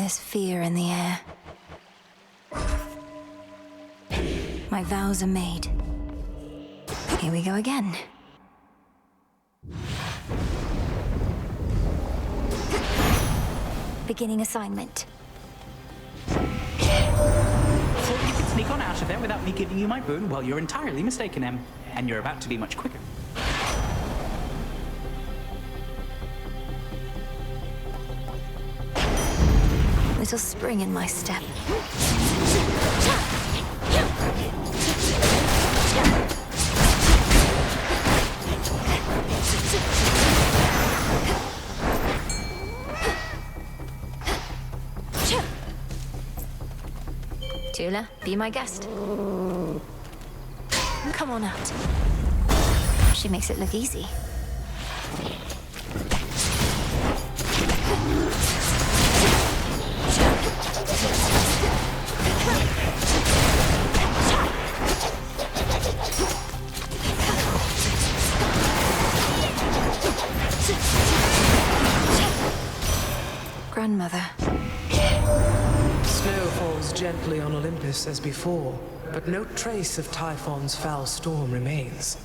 There's fear in the air. My vows are made. Here we go again. Beginning assignment. Thought you could sneak on out of there without me giving you my boon? Well, you're entirely mistaken, Em. And you're about to be much quicker. Little spring in my step. Tula, be my guest. Come on out. She makes it look easy. Grandmother. Snow falls gently on Olympus as before, but no trace of Typhon's foul storm remains.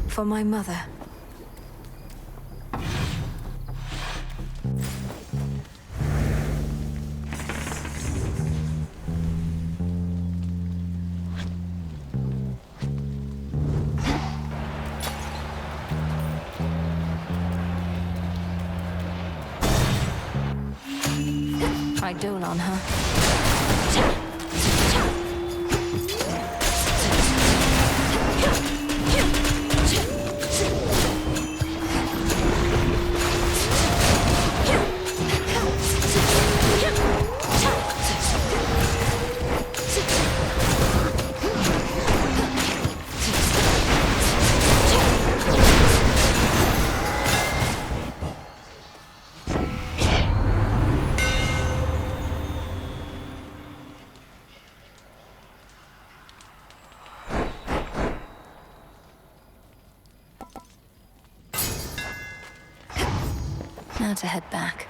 For my mother. I dole on her. Now to head back.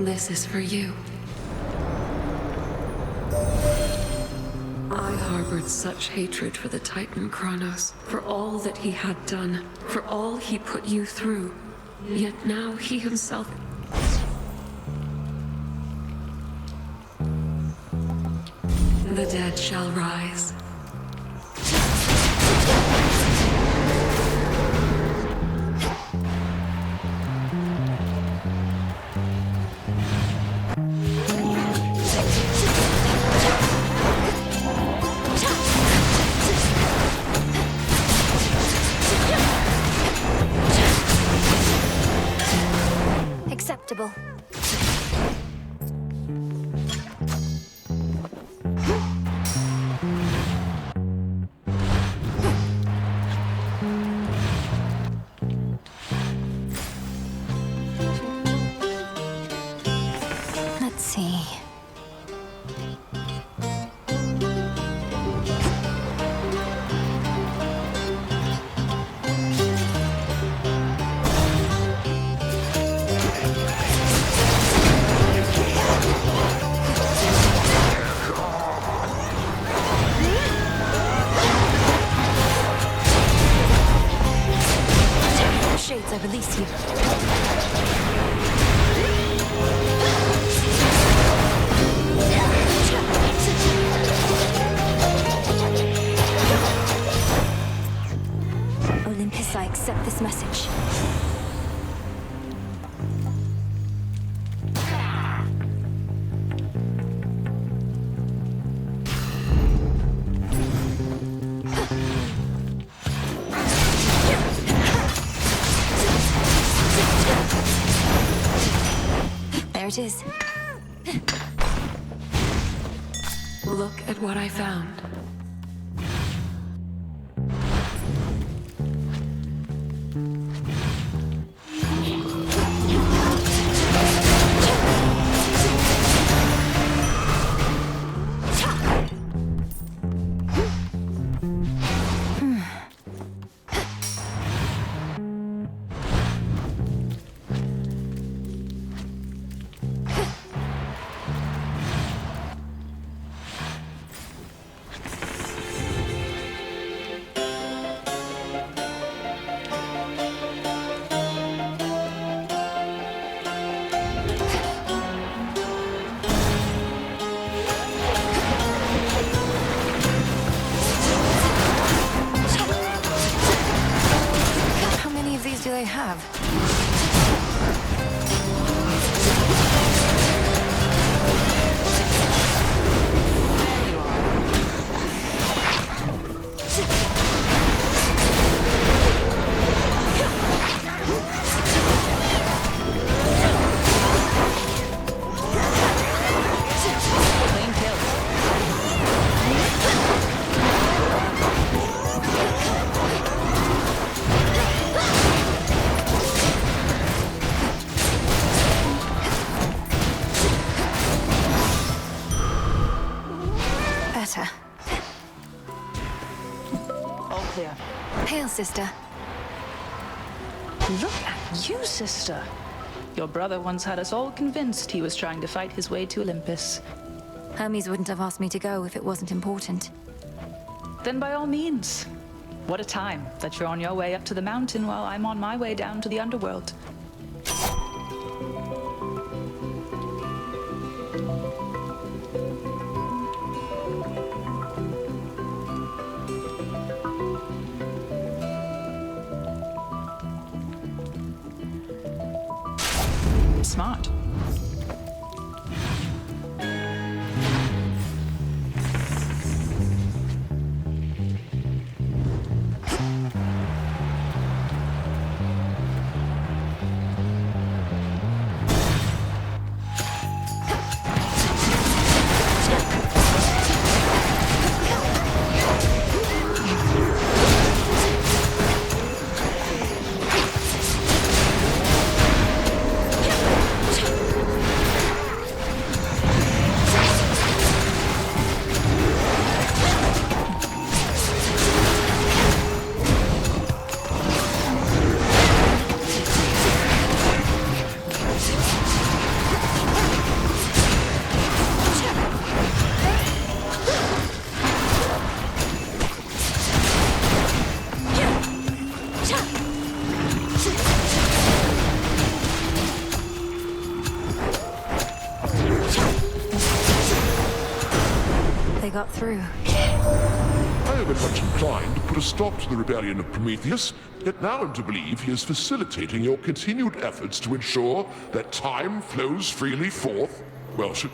This is for you. I harbored such hatred for the Titan Kronos, for all that he had done, for all he put you through. Yet now he himself... The dead shall rise. Acceptable. it is. Look at what I found. How many of these do they have? Clean kills. Better. All clear. Hail, sister. Look at you, sister. Your brother once had us all convinced he was trying to fight his way to Olympus. Hermes wouldn't have asked me to go if it wasn't important. Then by all means. What a time that you're on your way up to the mountain while I'm on my way down to the underworld. Smart. They got through. I have been much inclined to put a stop to the rebellion of Prometheus, yet now am to believe he is facilitating your continued efforts to ensure that time flows freely forth. Well, should...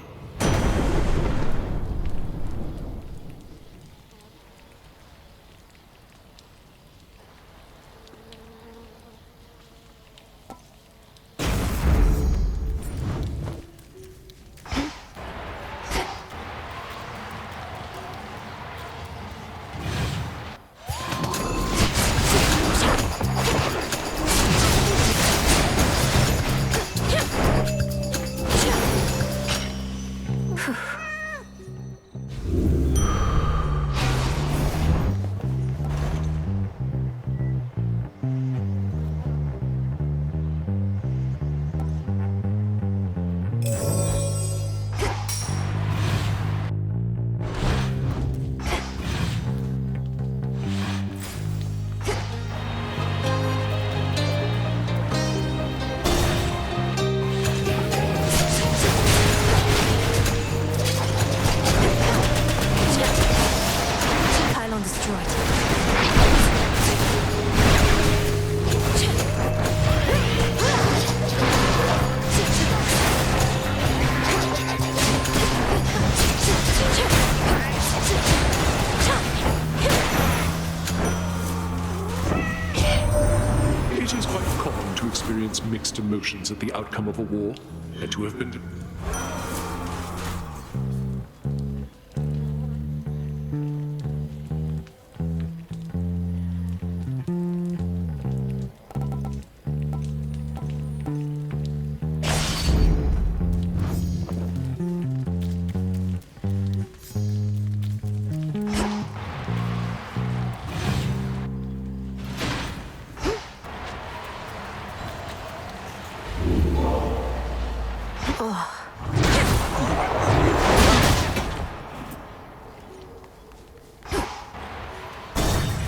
It is quite common to experience mixed emotions at the outcome of a war. and to have been...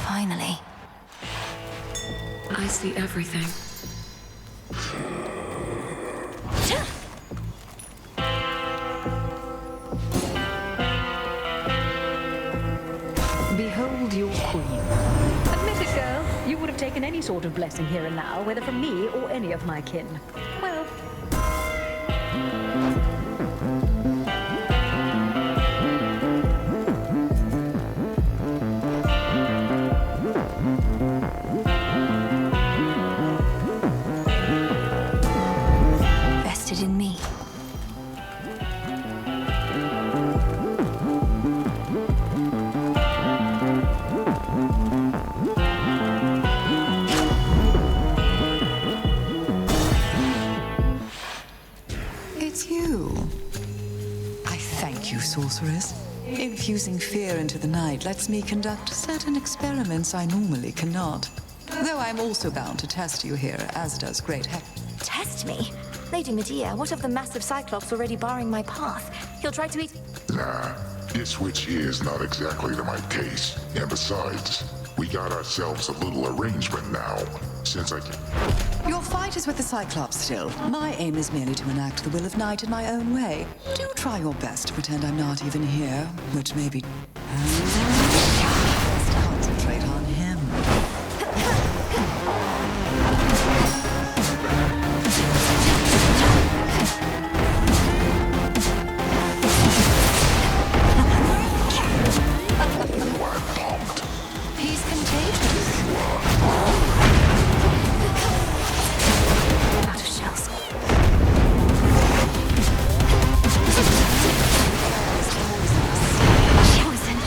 Finally. I see everything. Behold your queen. Admit it, girl. You would have taken any sort of blessing here and now, whether from me or any of my kin. Well, Vested in me. It's you. I thank you, sorceress. Infusing fear into the night lets me conduct certain experiments I normally cannot. Though I'm also bound to test you here, as does Great Heck. Test me? Lady Medea, what of the massive Cyclops already barring my path? He'll try to eat... Nah, this witch here is not exactly to my taste. And besides, we got ourselves a little arrangement now, since I can... Your fight is with the Cyclops still. My aim is merely to enact the will of night in my own way. Do try your best to pretend I'm not even here, which may be... Best concentrate on him. He's contagious. out of shells. Chosen.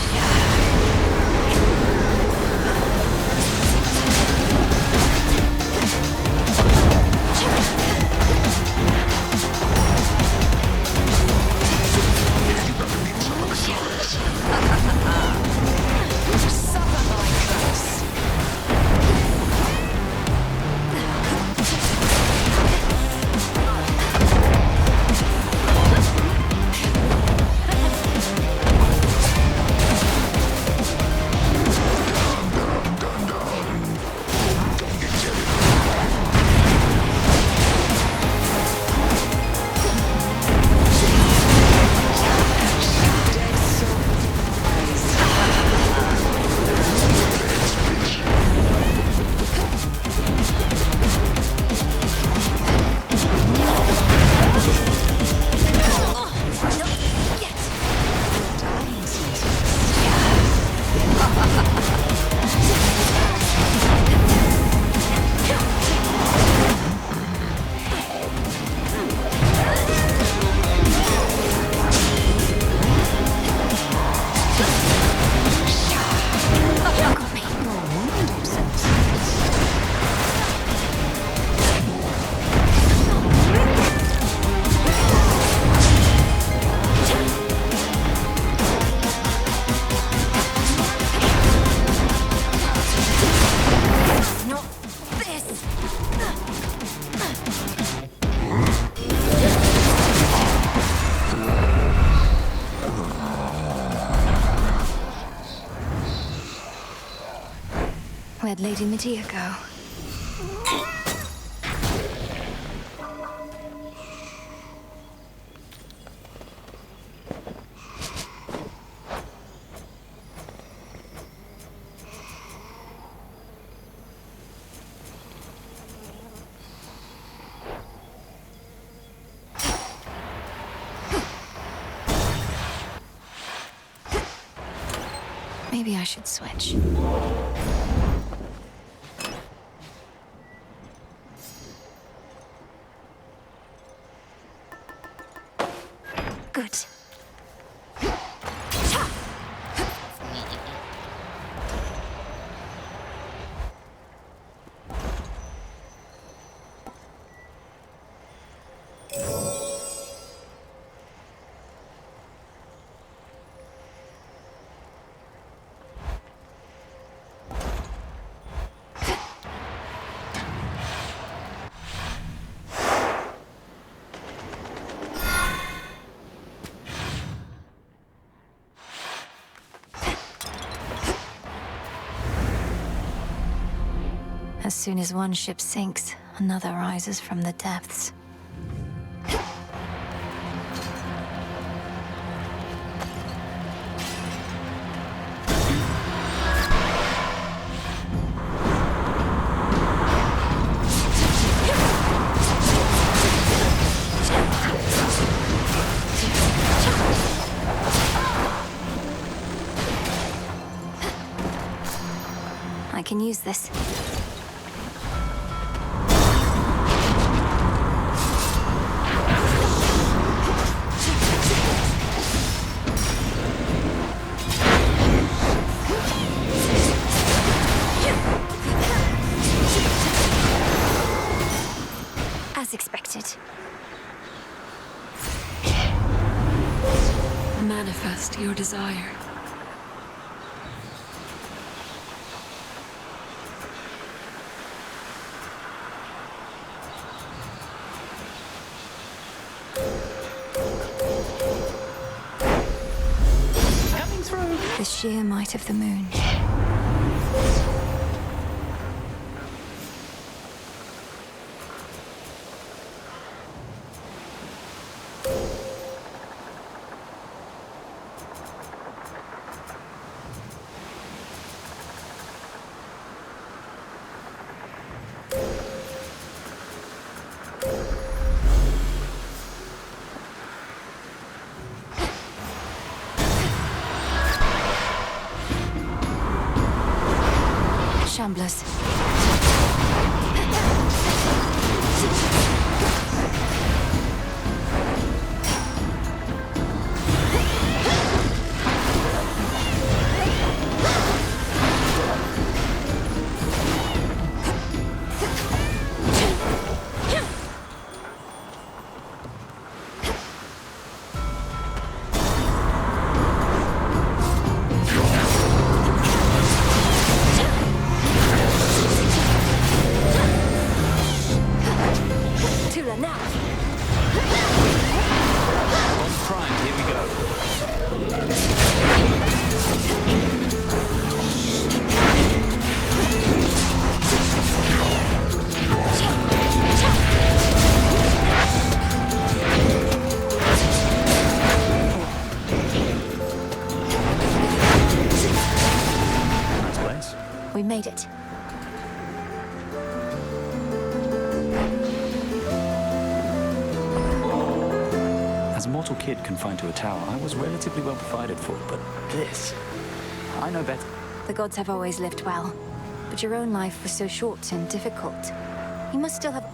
Where'd Lady Medea go? Maybe I should switch. As soon as one ship sinks, another rises from the depths. I can use this. As expected. Manifest your desire. Coming through. The sheer might of the moon. Shamblers. Tula now. On prime, here we go. Nice place. We made it. As a mortal kid confined to a tower, I was relatively well provided for, but this... I know better. The gods have always lived well, but your own life was so short and difficult. You must still have...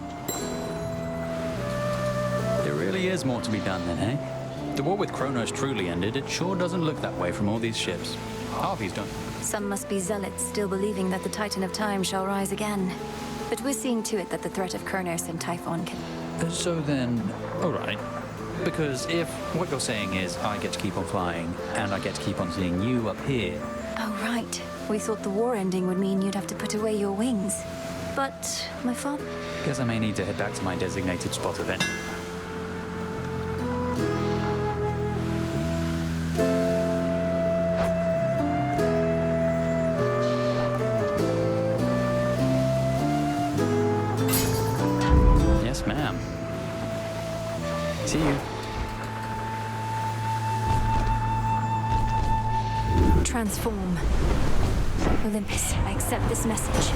There really is more to be done then, eh? The war with Kronos truly ended. It sure doesn't look that way from all these ships. Harvey's done. Some must be zealots still believing that the Titan of Time shall rise again. But we're seeing to it that the threat of Kronos and Typhon can... So then, all right. Because if what you're saying is I get to keep on flying, and I get to keep on seeing you up here... Oh, right. We thought the war ending would mean you'd have to put away your wings. But my father... Guess I may need to head back to my designated spot event. Yes, ma'am. See you. Transform. Olympus, I accept this message.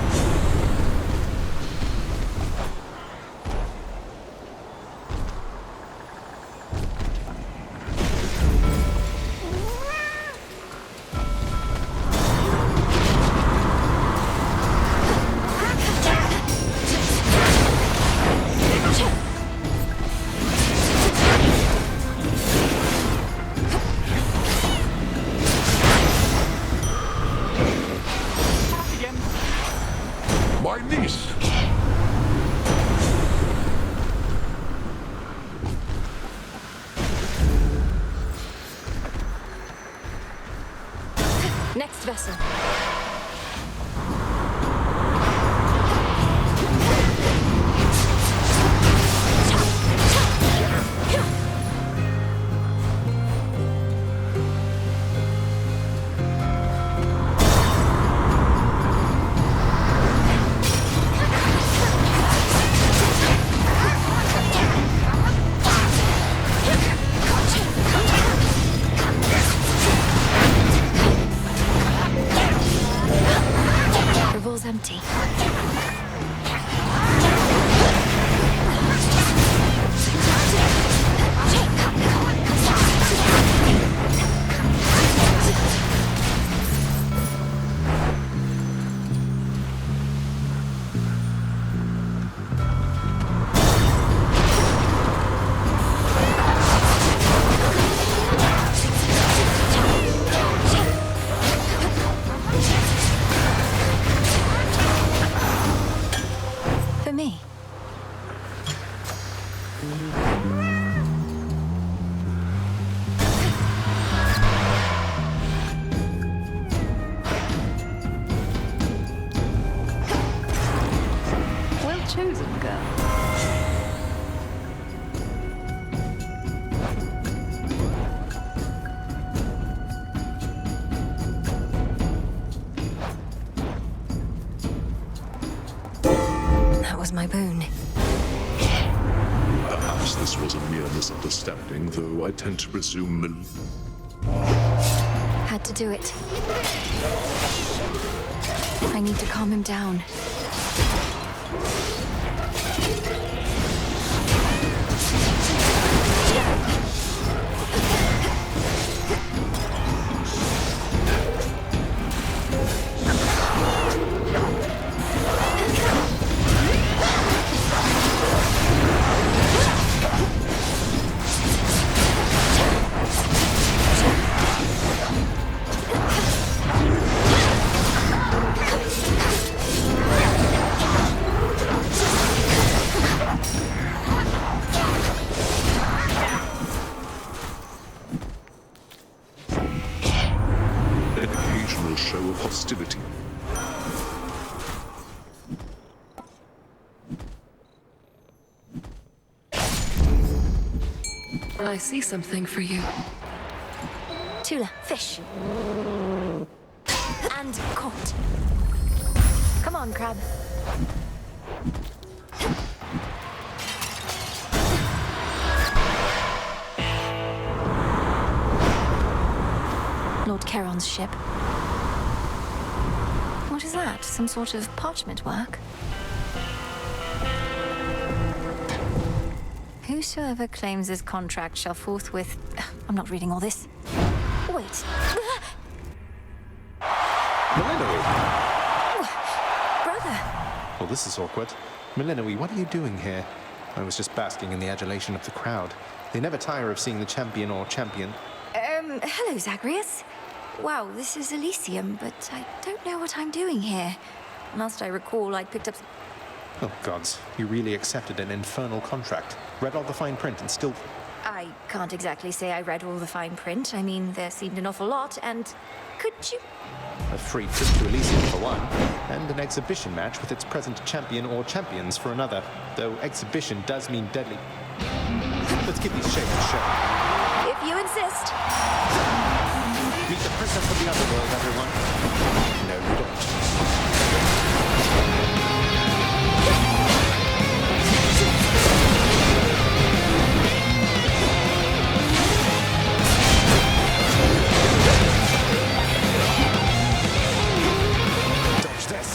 My niece! Next vessel. chosen girl. That was my boon. Perhaps this was a mere misunderstanding, though I tend to presume Had to do it. I need to calm him down. an occasional show of hostility. I see something for you. Tula, fish. And caught. Come on, crab. Lord Charon's ship. What is that? Some sort of parchment work? Whosoever claims this contract shall forthwith... I'm not reading all this. Wait. Melinoe! Brother! Well, this is awkward. Melinoe, what are you doing here? I was just basking in the adulation of the crowd. They never tire of seeing the champion or champion. Hello, Zagreus. Wow, this is Elysium, but I don't know what I'm doing here. Last I recall, I picked up... Oh, gods. You really accepted an infernal contract. Read all the fine print and still... I can't exactly say I read all the fine print. I mean, there seemed an awful lot, and... Could you... A free trip to Elysium for one, and an exhibition match with its present champion or champions for another. Though exhibition does mean deadly. Let's give these shapes a show. If you insist. Meet the princess of the underworld, everyone. No, you don't. Dodge this.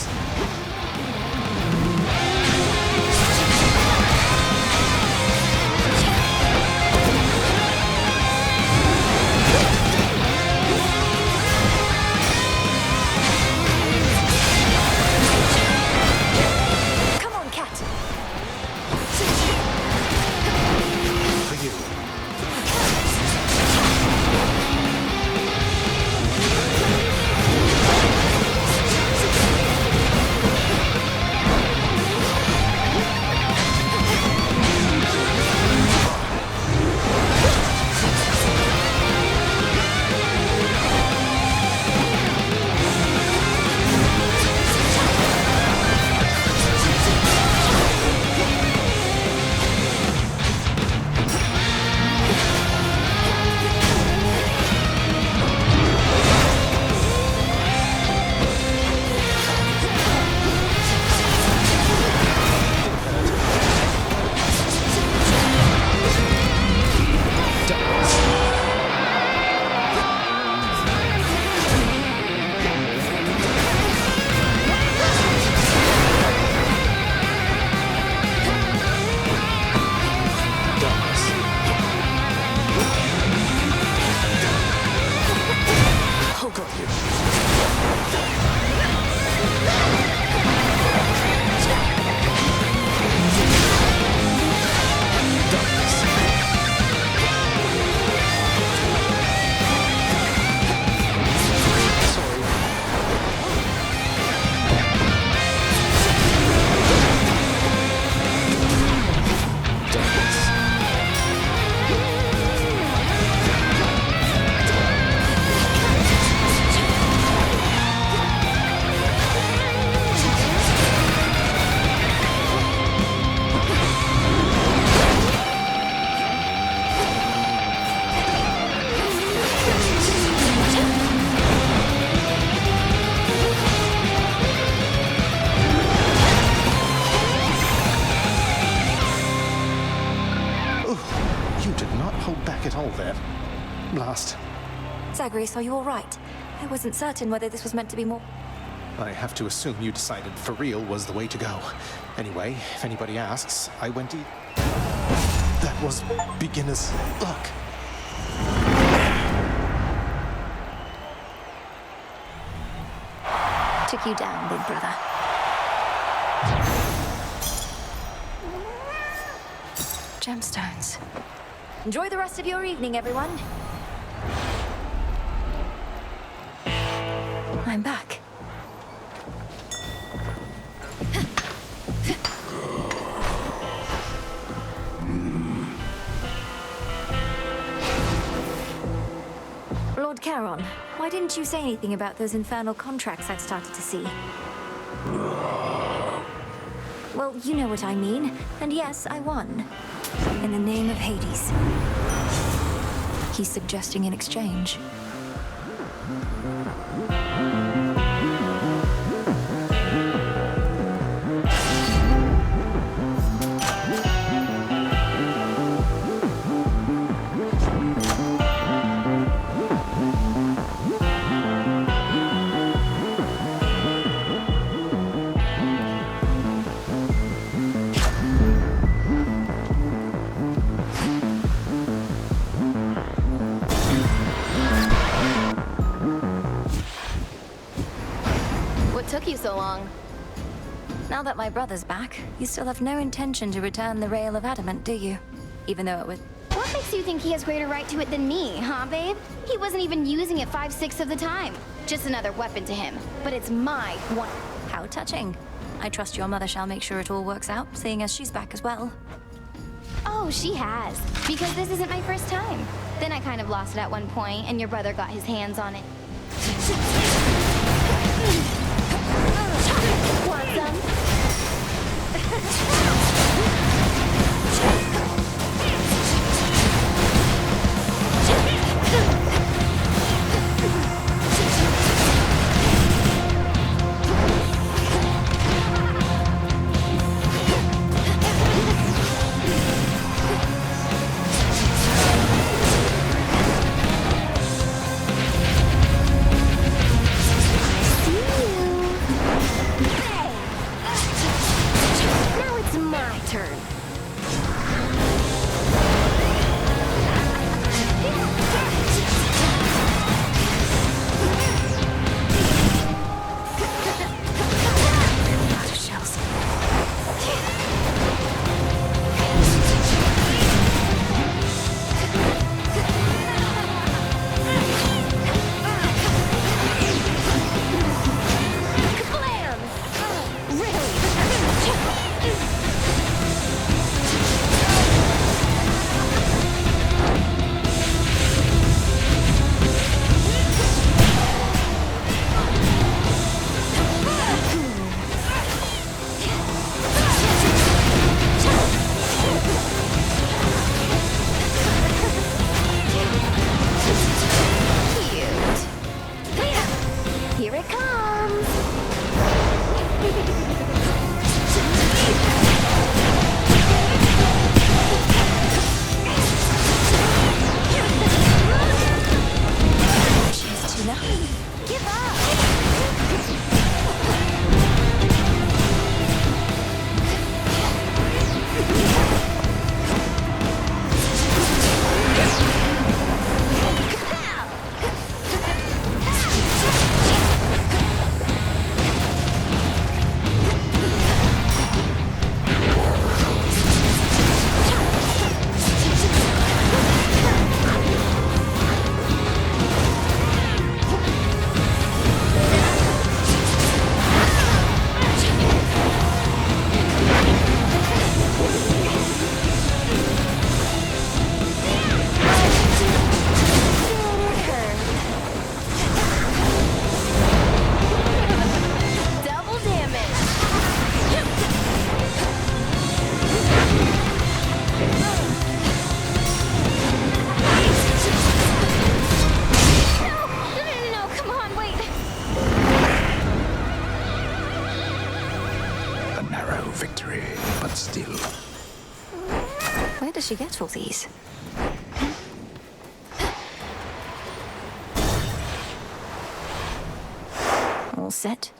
Zagreus, are you all right? I wasn't certain whether this was meant to be more... I have to assume you decided for real was the way to go. Anyway, if anybody asks, I went That was beginner's luck. Took you down, big brother. Gemstones. Enjoy the rest of your evening, everyone. I'm back. Lord Charon, why didn't you say anything about those infernal contracts I'd started to see? Well, you know what I mean. And yes, I won. In the name of Hades. He's suggesting an exchange. Took you so long? Now that my brother's back, you still have no intention to return the Rail of Adamant, do you? Even though it would... What makes you think he has greater right to it than me, huh, babe? He wasn't even using it 5/6 of the time. Just another weapon to him. But it's my one. How touching. I trust your mother shall make sure it all works out, seeing as she's back as well. Oh, she has. Because this isn't my first time. Then I kind of lost it at one point, and your brother got his hands on it. Want some? Where does she get all these? All set?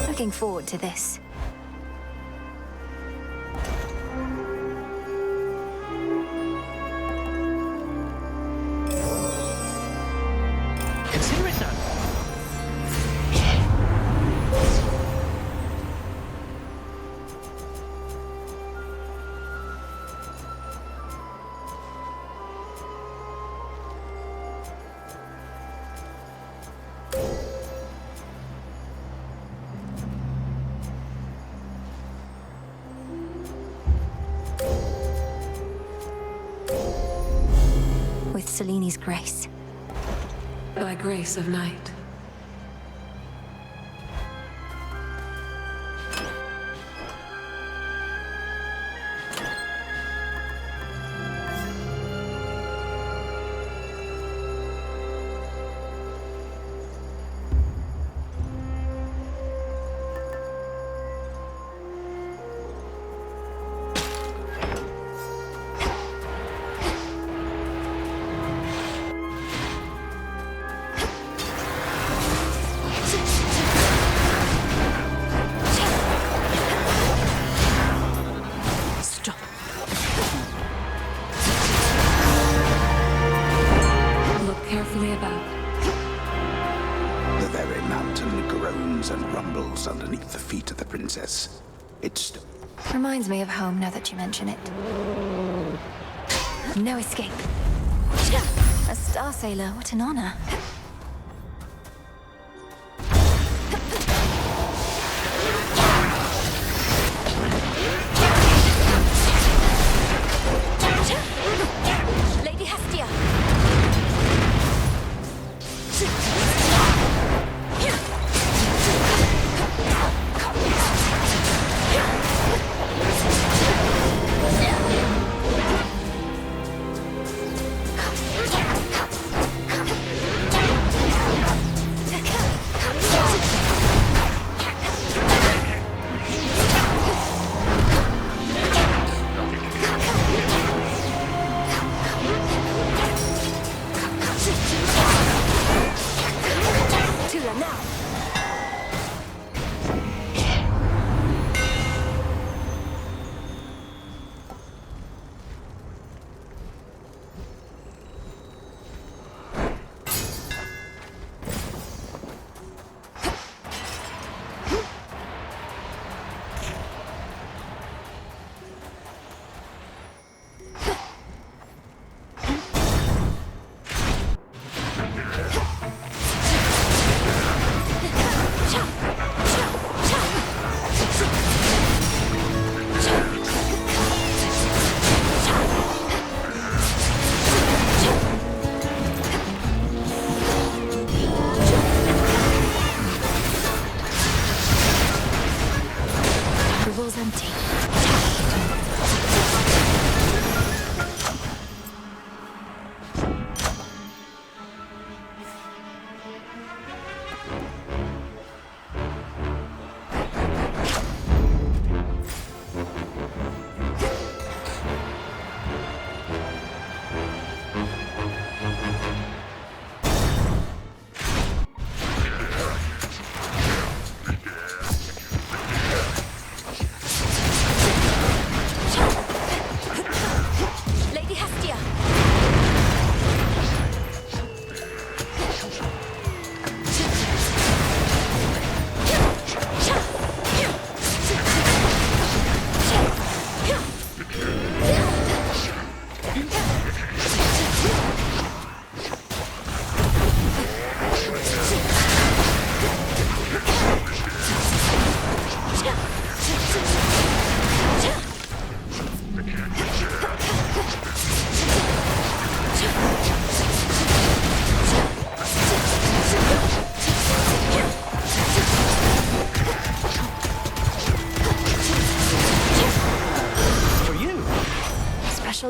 Looking forward to this. Consider it done. With Seleni's grace. By grace of night. Carefully about. The very mountain groans and rumbles underneath the feet of the princess. It's... Reminds me of home now that you mention it. No escape. A Star Sailor, what an honor. Lady Hestia!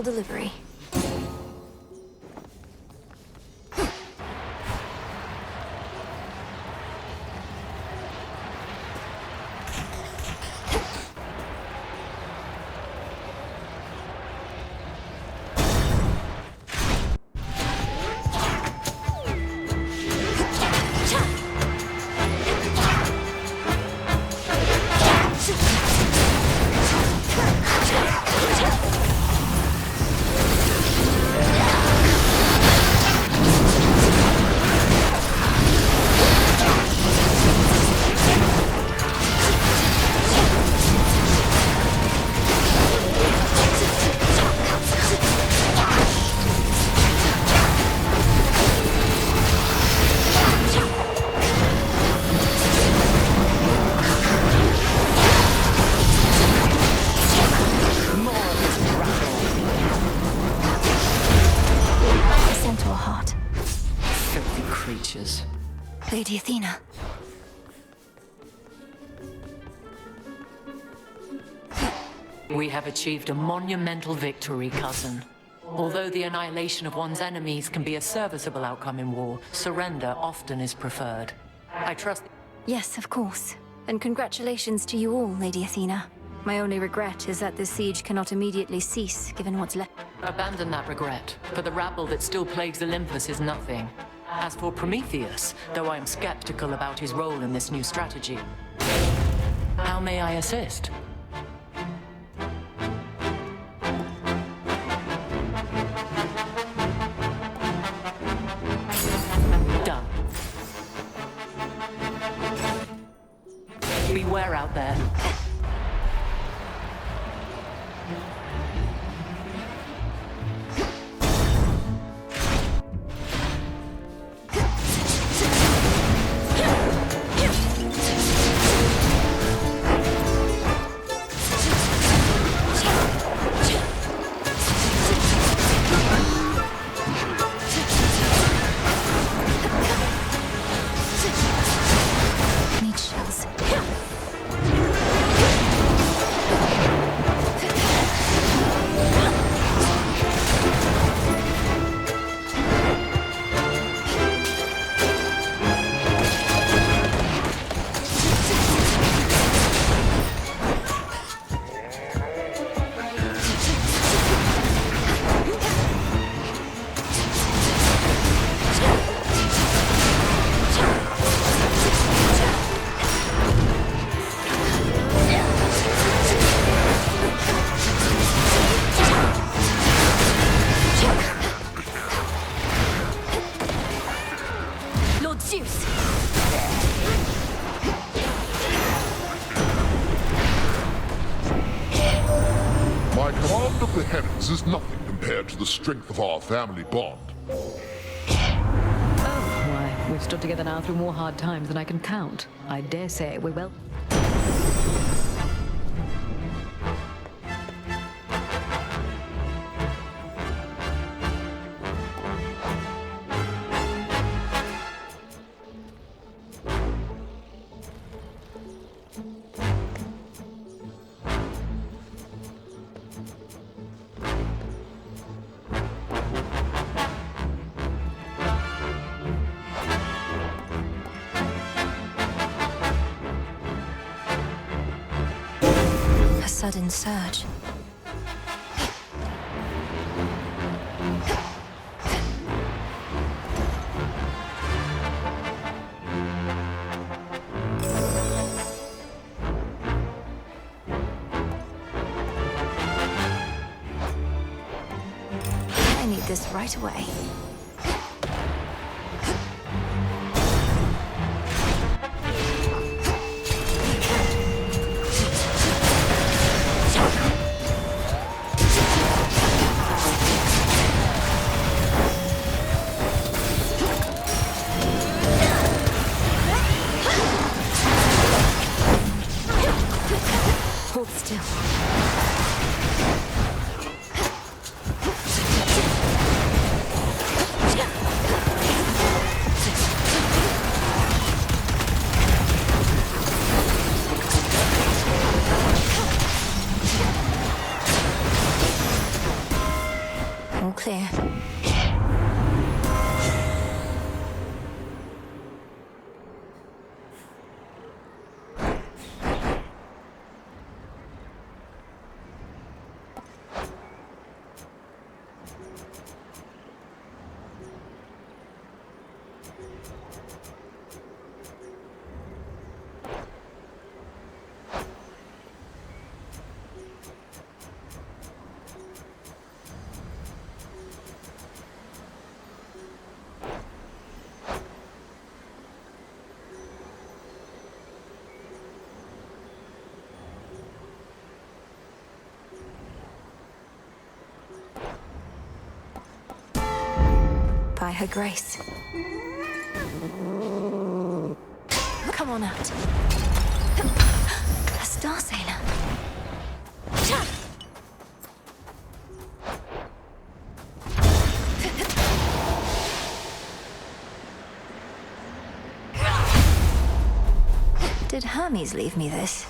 Delivery. heart. Filthy creatures. Lady Athena. We have achieved a monumental victory, cousin. Although the annihilation of one's enemies can be a serviceable outcome in war, surrender often is preferred. I trust... Yes, of course. And congratulations to you all, Lady Athena. My only regret is that this siege cannot immediately cease, given what's left. Abandon that regret, for the rabble that still plagues Olympus is nothing. As for Prometheus, though I am skeptical about his role in this new strategy, how may I assist? Done. Beware out there. Need shells. Lord Zeus! My command of the heavens is nothing compared to the strength of our family bond. Oh, why, we've stood together now through more hard times than I can count. I dare say we're well... A sudden surge. I need this right away. Hold still. All clear. By her grace. Come on out. A Star Sailor. did Hermes leave me this?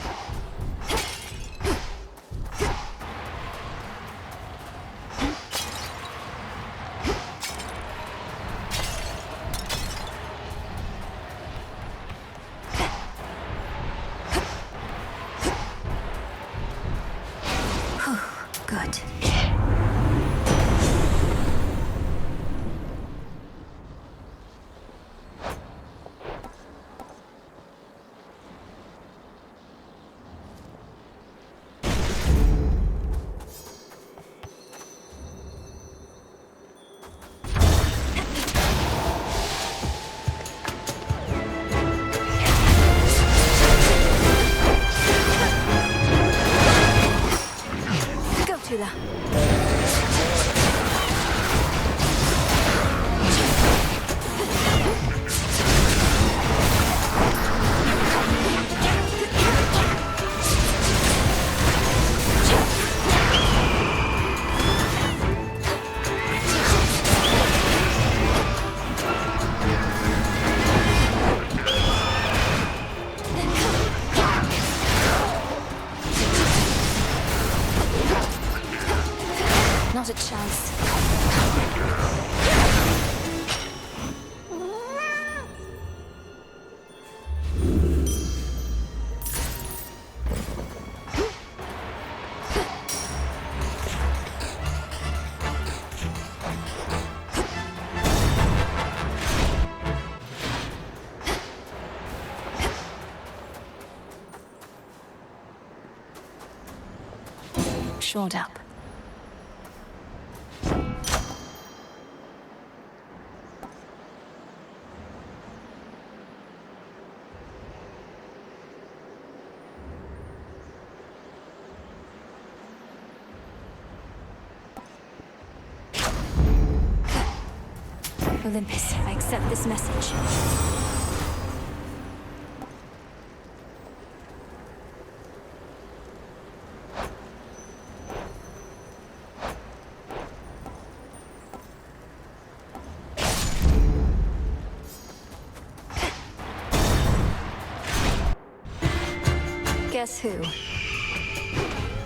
Good. Not a chance. Shored up. Olympus, I accept this message. Guess who?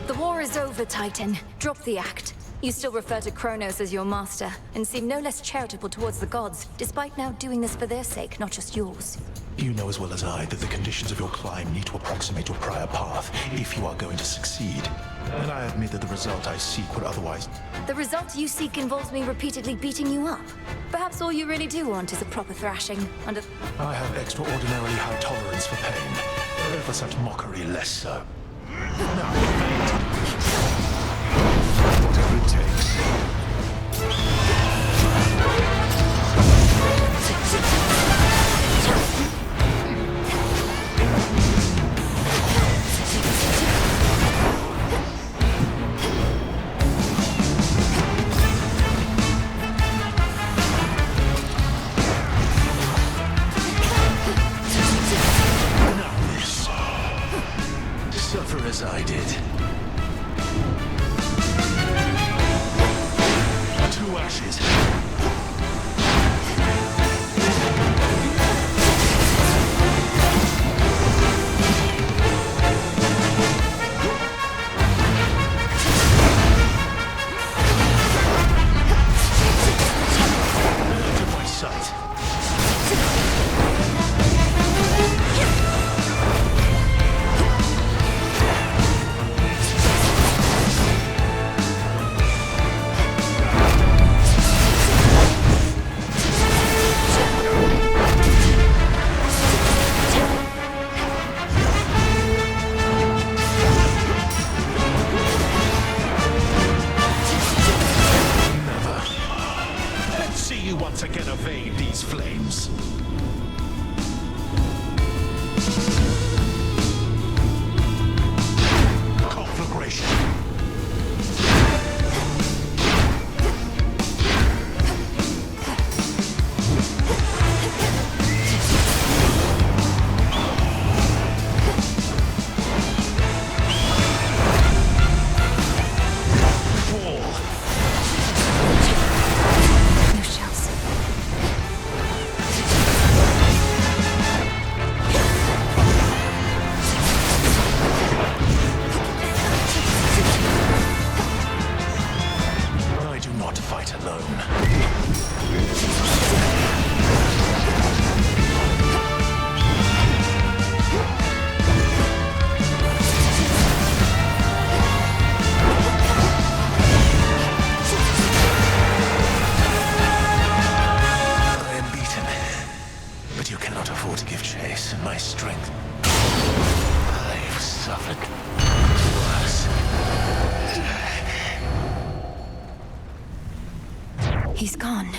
The war is over, Titan. Drop the act. You still refer to Kronos as your master, and seem no less charitable towards the gods, despite now doing this for their sake, not just yours. You know as well as I that the conditions of your climb need to approximate your prior path if you are going to succeed. And I admit that the result I seek would otherwise... The result you seek involves me repeatedly beating you up. Perhaps all you really do want is a proper thrashing, under... I have extraordinarily high tolerance for pain. For such mockery, less so. Now, whatever it takes. Suffer as I did. To ashes. To my sight. Once again evade these flames. Conflagration. No shells. strength. I've suffered worse. He's gone.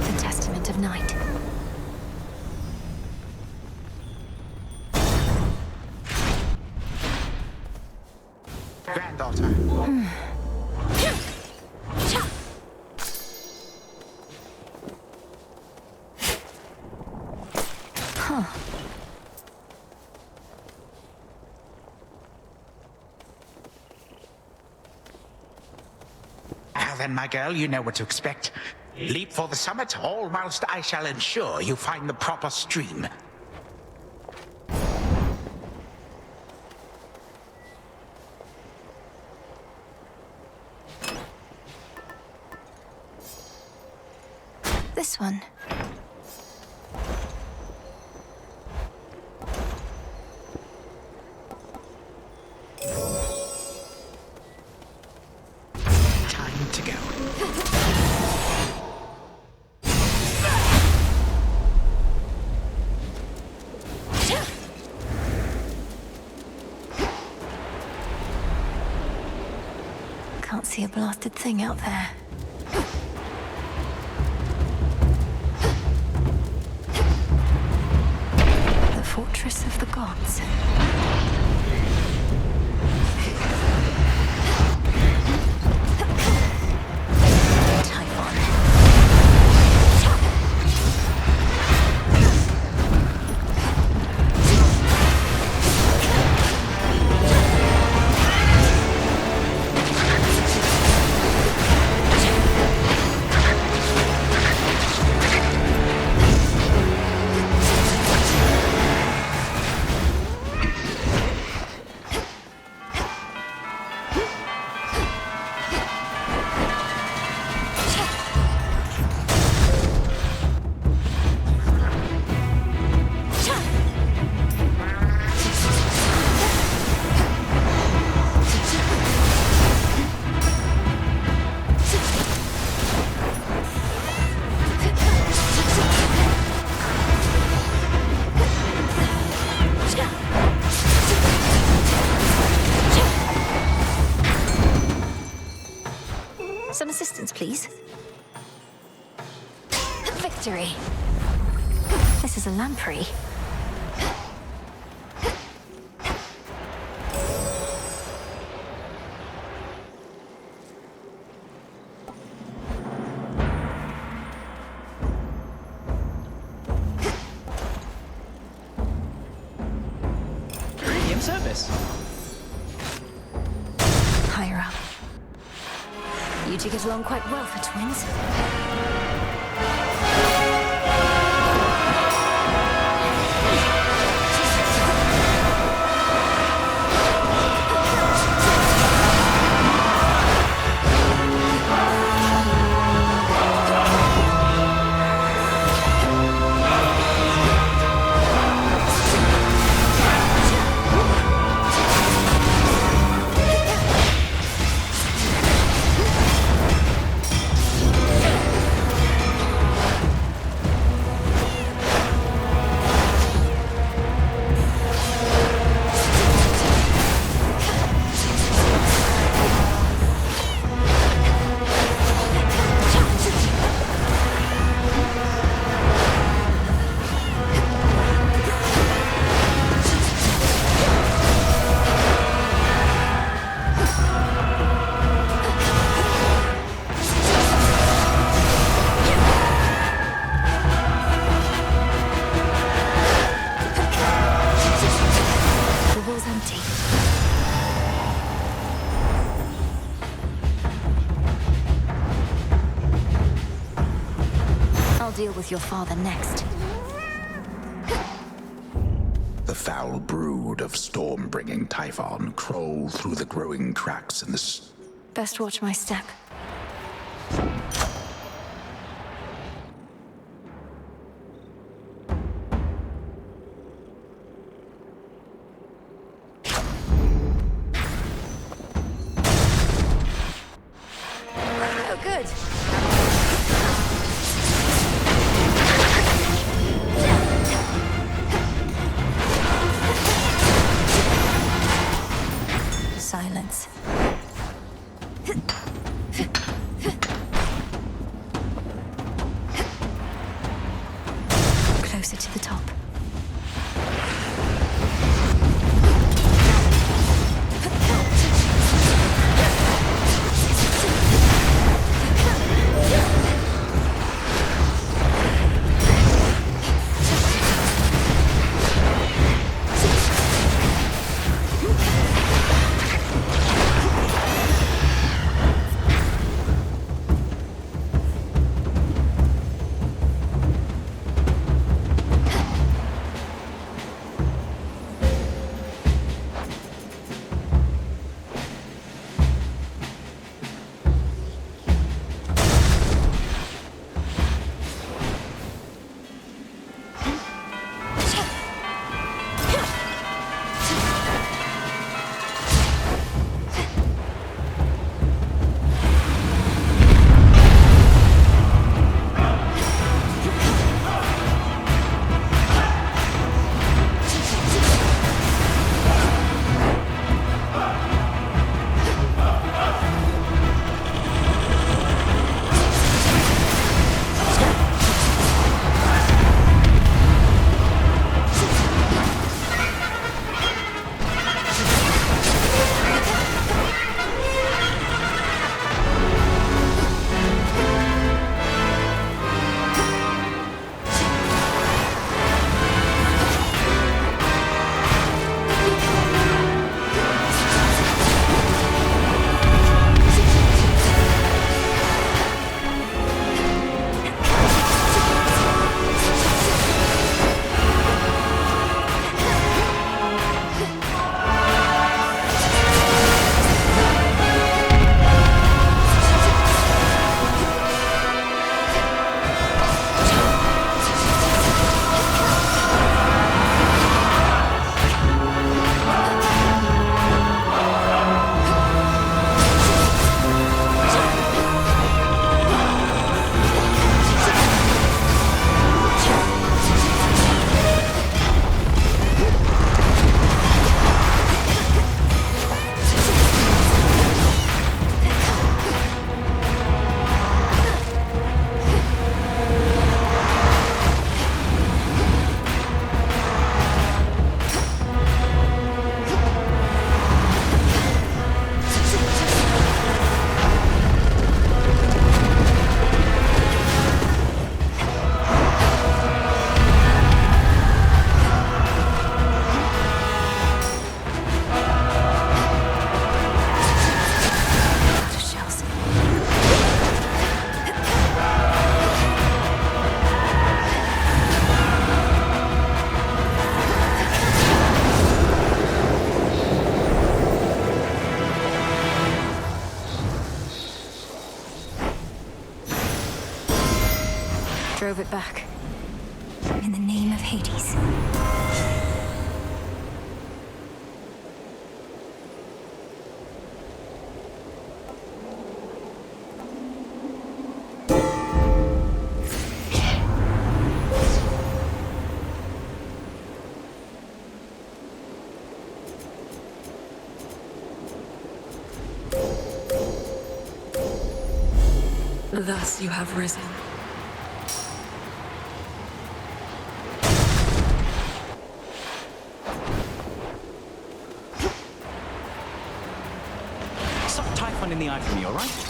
The Testament of Night. Granddaughter. Huh. Now then, my girl, you know what to expect. Leap for the summit, all whilst I shall ensure you find the proper stream. This one. Time to go. Can't see a blasted thing out there. The Fortress of the Gods. Some assistance, please. Victory. This is a lamprey. Premium service. Higher up. You two get along quite well for twins. Deal with your father next. The foul brood of storm-bringing Typhon crawl through the growing cracks in the... Best watch my step. Oh, good. closer to the top. Drove it back. In the name of Hades. Thus you have risen. Suck Typhon in the eye for me, all right?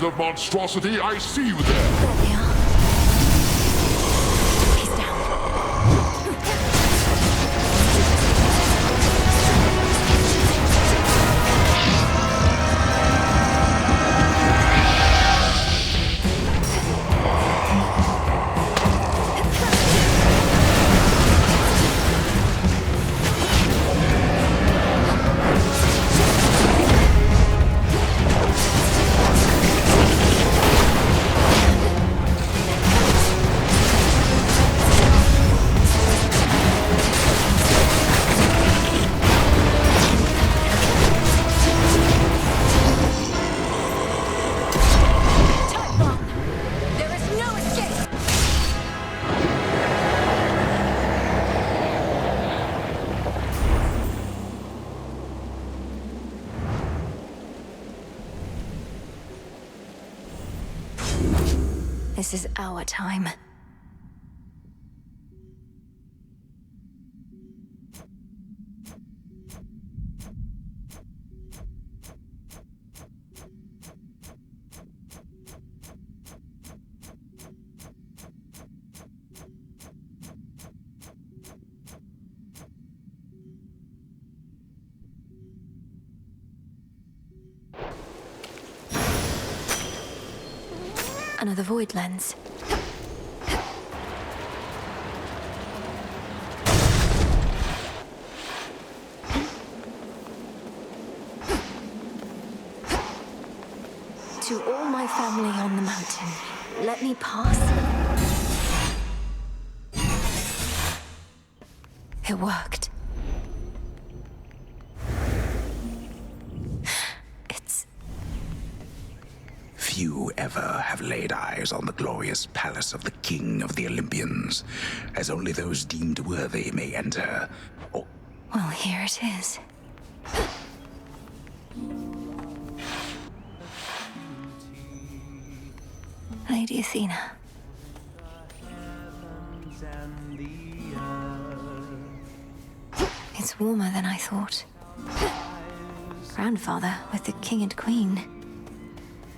brand of monstrosity, I see you there! There they are. He's down. There is no escape! This is our time. Another void lens. To all my family on the mountain, let me pass. It worked. Few ever have laid eyes on the glorious palace of the King of the Olympians, as only those deemed worthy may enter. Or Well, here it is. Lady Athena. It's warmer than I thought. Grandfather with the king and queen.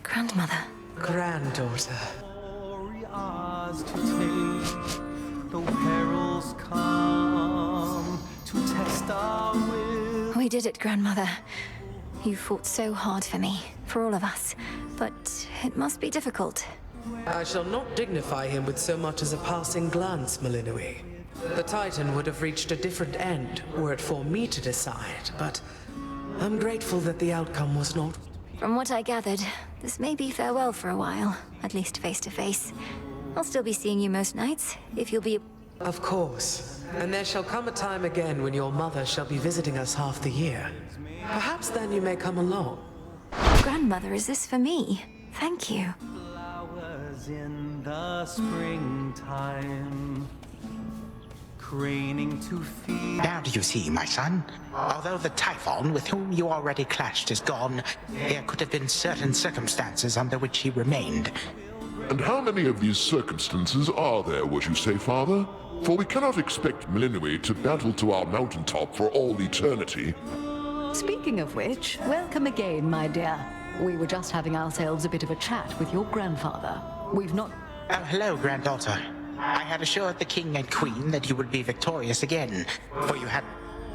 Grandmother. Granddaughter. We did it, Grandmother. You fought so hard for me, for all of us. But it must be difficult. I shall not dignify him with so much as a passing glance, Malinui. The Titan would have reached a different end were it for me to decide, but I'm grateful that the outcome was not. From what I gathered, this may be farewell for a while, at least face to face. I'll still be seeing you most nights, if you'll be... Of course. And there shall come a time again when your mother shall be visiting us half the year. Perhaps then you may come along. Grandmother, is this for me? Thank you. Flowers in the springtime, craning to feed. Now do you see, my son? Although the Typhon with whom you already clashed is gone, there could have been certain circumstances under which he remained. And how many of these circumstances are there, would you say, Father? For we cannot expect Malinui to battle to our mountaintop for all eternity. Speaking of which, welcome again, my dear. We were just having ourselves a bit of a chat with your grandfather. We've not... Oh, hello, granddaughter. I had assured the king and queen that you would be victorious again, for you had...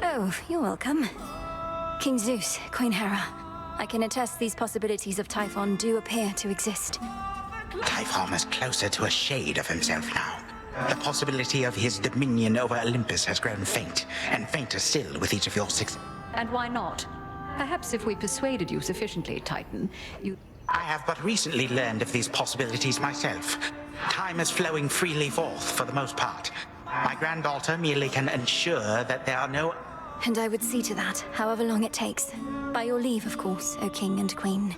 Oh, you're welcome. King Zeus, Queen Hera. I can attest these possibilities of Typhon do appear to exist. Typhon is closer to a shade of himself now. The possibility of his dominion over Olympus has grown faint, and fainter still with each of your six... And why not? Perhaps if we persuaded you sufficiently, Titan, you... I have but recently learned of these possibilities myself. Time is flowing freely forth for the most part. My granddaughter merely can ensure that there are no... And I would see to that, however long it takes. By your leave, of course, O King and Queen.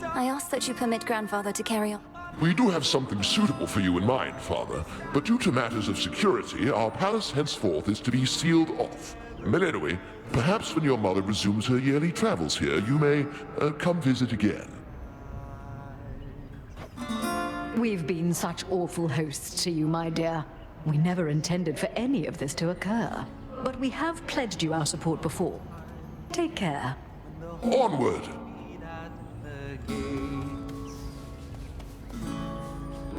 I ask that you permit Grandfather to carry on. We do have something suitable for you in mind, Father, but due to matters of security, our palace henceforth is to be sealed off. Malinui, perhaps when your mother resumes her yearly travels here, you may come visit again. We've been such awful hosts to you, my dear. We never intended for any of this to occur. But we have pledged you our support before. Take care. Onward!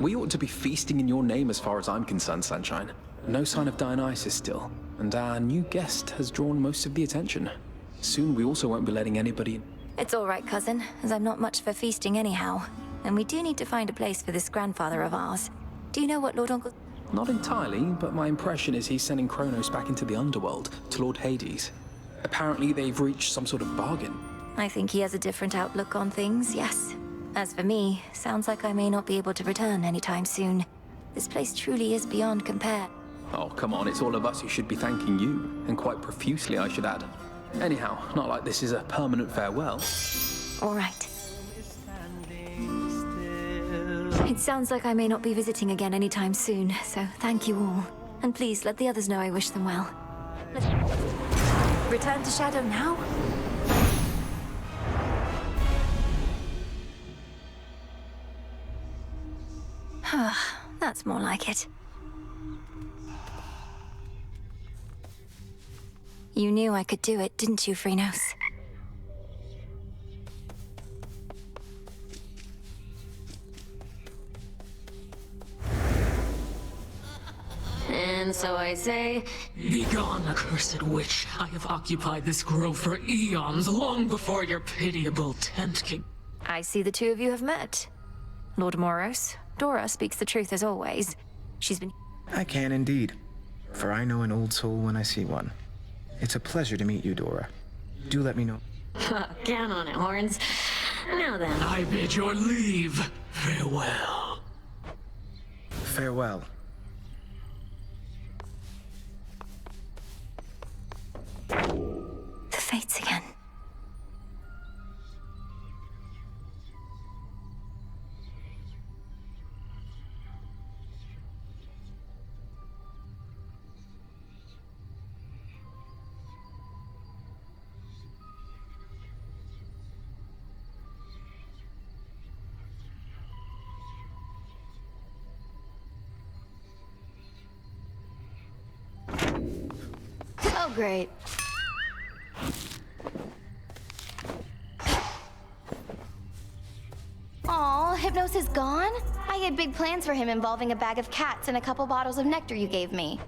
We ought to be feasting in your name as far as I'm concerned, Sunshine. No sign of Dionysus still, and our new guest has drawn most of the attention. Soon we also won't be letting anybody in. It's all right, cousin, as I'm not much for feasting anyhow. And we do need to find a place for this grandfather of ours. Do you know what Lord Uncle... Not entirely, but my impression is he's sending Kronos back into the underworld, to Lord Hades. Apparently they've reached some sort of bargain. I think he has a different outlook on things, yes. As for me, sounds like I may not be able to return anytime soon. This place truly is beyond compare. Oh, come on, it's all of us who should be thanking you, and quite profusely, I should add. Anyhow, not like this is a permanent farewell. All right. It sounds like I may not be visiting again anytime soon, so thank you all. And please let the others know I wish them well. Let's return to Shadow now? That's more like it. You knew I could do it, didn't you, Phrynos? And so I say, begone, accursed witch. I have occupied this grove for eons, long before your pitiable tent king. I see the two of you have met. Lord Moros, Dora speaks the truth as always. She's been... I can indeed, for I know an old soul when I see one. It's a pleasure to meet you, Dora. Do let me know. Count on it, Horns. Now then. I bid your leave. Farewell. Farewell. The fates again. Oh, great. Aw, Hypnos is gone? I had big plans for him involving a bag of cats and a couple bottles of nectar you gave me.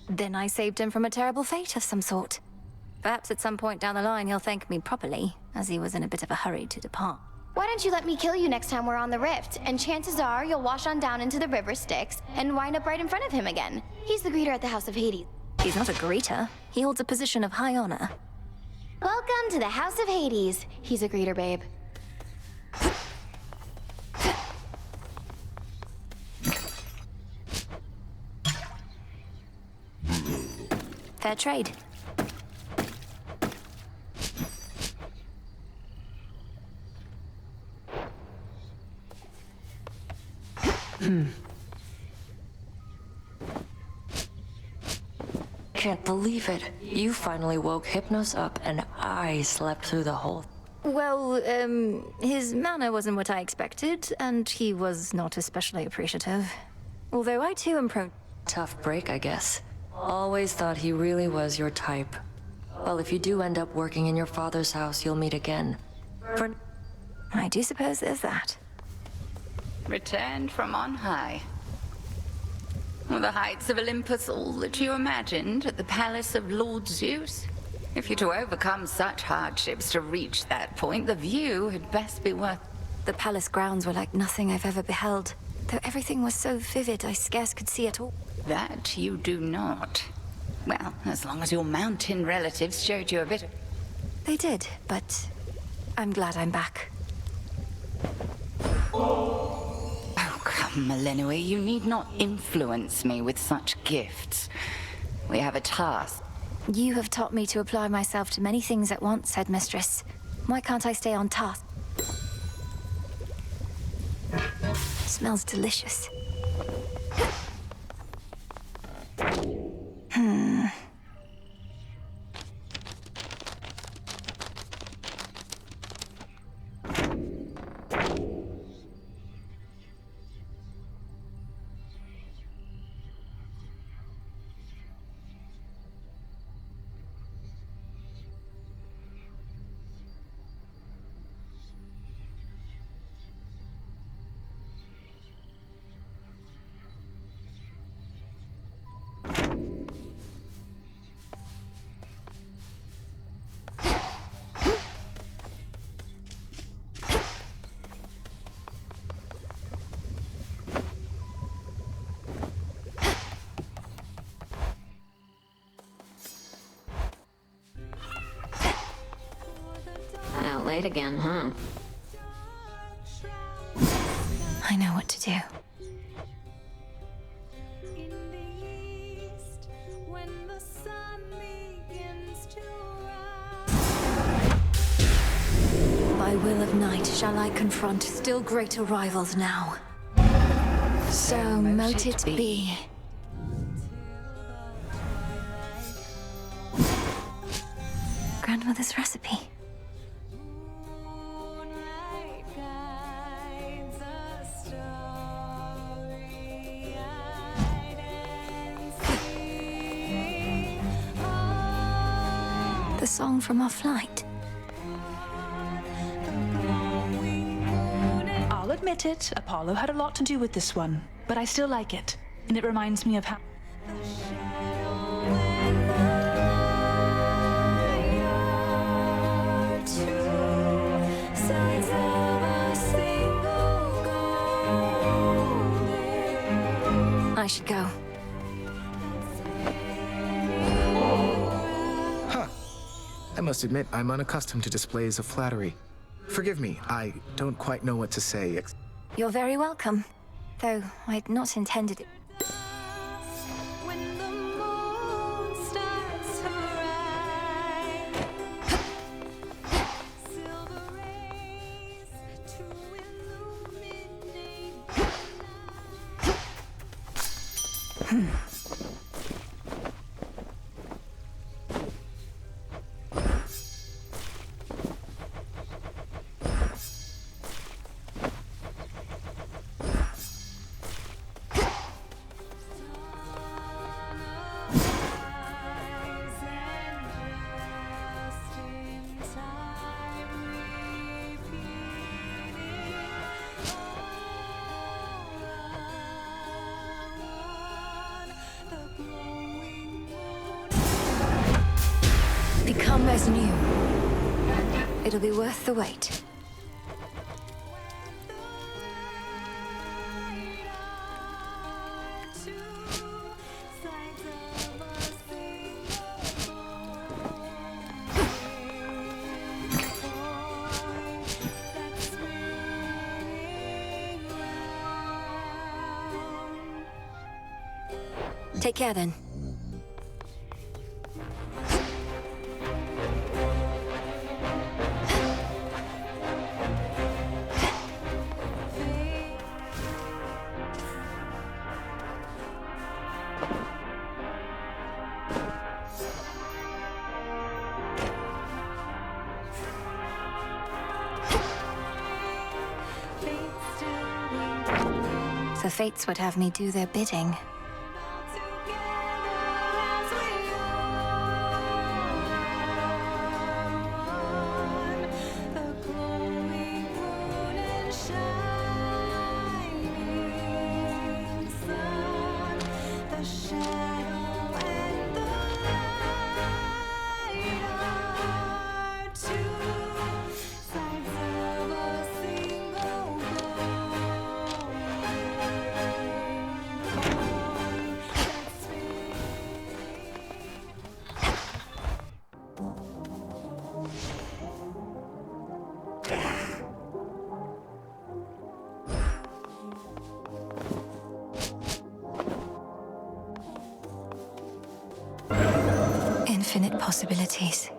Then I saved him from a terrible fate of some sort. Perhaps at some point down the line he'll thank me properly, as he was in a bit of a hurry to depart. Why don't you let me kill you next time we're on the rift, and chances are you'll wash on down into the river Styx and wind up right in front of him again. He's the greeter at the House of Hades. He's not a greeter. He holds a position of high honor. Welcome to the House of Hades. He's a greeter, babe. Fair trade. Can't believe it. You finally woke Hypnos up and I slept through the whole... Well, his manner wasn't what I expected, and he was not especially appreciative. Although I too am prone... Tough break, I guess. Always thought he really was your type. Well, if you do end up working in your father's house, you'll meet again. I do suppose there's that. Returned from on high. Were the heights of Olympus all that you imagined at the palace of Lord Zeus? If you're to overcome such hardships to reach that point, the view had best be worth... The palace grounds were like nothing I've ever beheld. Though everything was so vivid, I scarce could see it all. That you do not. Well, as long as your mountain relatives showed you a bit of... They did, but I'm glad I'm back. Oh, come, Melenui, you need not influence me with such gifts. We have a task. You have taught me to apply myself to many things at once, Headmistress. Why can't I stay on task? Smells delicious. late again, huh? I know what to do. By will of night shall I confront still greater rivals now. So mote it be. Grandmother's recipe. The song from our flight. I'll admit it, Apollo had a lot to do with this one, but I still like it, and it reminds me of how... I should go. Huh. I must admit, I'm unaccustomed to displays of flattery. Forgive me, I don't quite know what to say. You're very welcome. Though I'd not intended it. Become as new. It'll be worth the wait. Take care then. The fates would have me do their bidding. Infinite possibilities.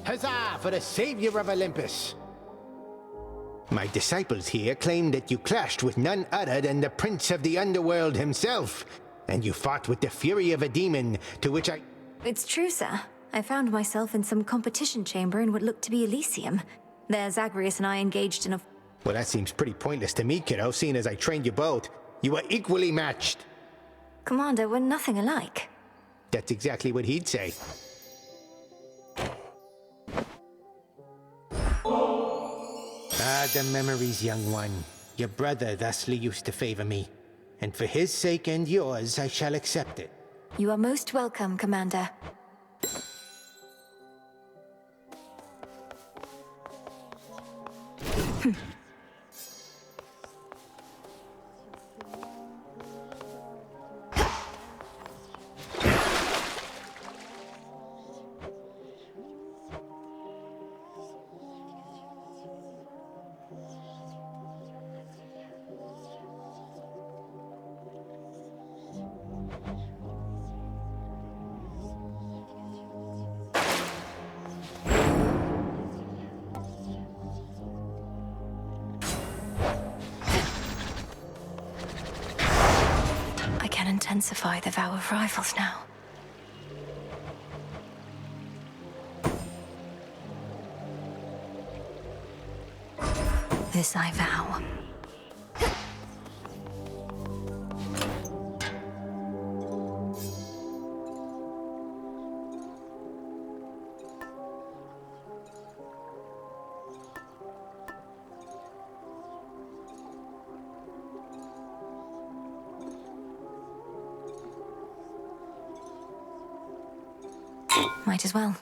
Huzzah for the savior of Olympus! My disciples here claim that you clashed with none other than the prince of the underworld himself, and you fought with the fury of a demon, to which I... It's true, sir. I found myself in some competition chamber in what looked to be Elysium. There, Zagreus and I engaged in a... Well, that seems pretty pointless to me, kiddo, seeing as I trained you both. You were equally matched. Commander, we're nothing alike. That's exactly what he'd say. Ah, the memories, young one. Your brother thusly used to favor me. And for his sake and yours, I shall accept it. You are most welcome, Commander. intensify the vow of rivals now. This I vow. Might as well.